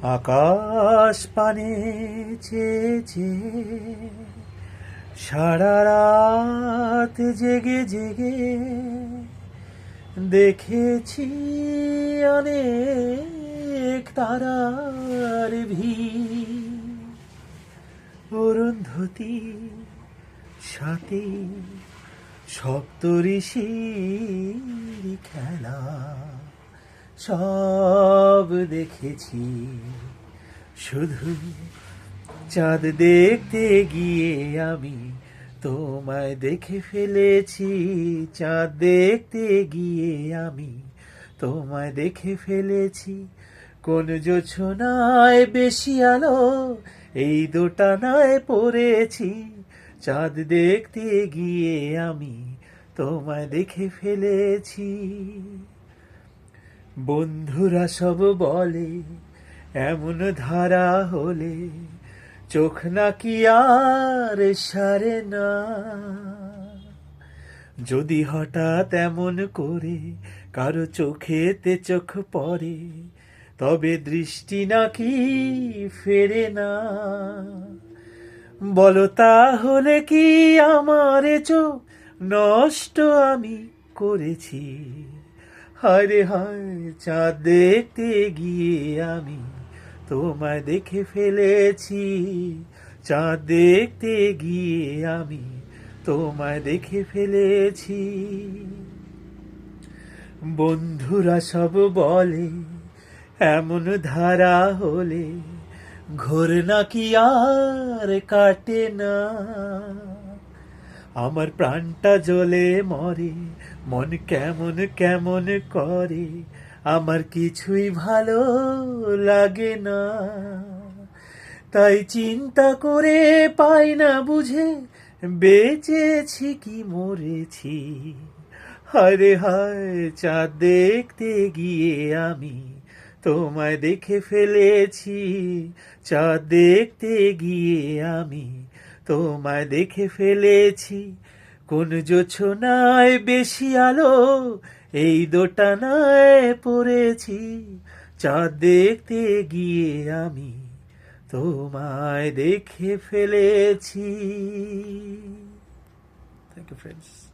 আকাশ পানে চেয়ে চেয়ে সারা রাত জেগে জেগে দেখেছি অনেক তারার ভিড়। অরুন্ধতী সাথে সপ্তঋষির খেলা সব দেখেছি। শুধু চাঁদ দেখতে গিয়ে আমি তোমায় দেখে ফেলেছি। চাঁদ দেখতে গিয়ে আমি তোমায় দেখে ফেলেছি। কোন জোছনায় বেশি আলো এই দোটানায় পড়েছি। চাঁদ দেখতে গিয়ে আমি তোমায় দেখে ফেলেছি। বন্ধুরা সব বলে এমন ধারা হলে চোখ নাকি আর সারে না। যদি হঠাৎ এমন করে কারো চোখেতে চোখ পড়ে তবে দৃষ্টি নাকি ফেরে না। বলো তাহলে কি আমার চোখ নষ্ট আমি করেছি? হায় হায়, চাঁদ দেখতে গিয়ে আমি তোমায় দেখে ফেলেছি। চাঁদ দেখতে গিয়ে আমি তোমায় দেখে ফেলেছি। বন্ধুরা সব বলে এমন ধারা হলে ঘোর নাকি আর কাটে না। আমার প্রাণটা জ্বলে মরে, মন কেমন কেমন করে, আমার কিছুই ভালো লাগে না। তাই চিন্তা করে পাই না বুঝে বেঁচেছি কি মরেছি। হায় হায়, চাঁদ দেখতে গিয়ে আমি তোমায় দেখে ফেলেছি। চাঁদ দেখতে গিয়ে আমি তোমায় দেখে ফেলেছি। কোন জোছনায় বেশি আলো এই দোটানায় পড়েছি। চাঁদ দেখতে গিয়ে আমি তোমায় দেখে ফেলেছি। Thank you friends.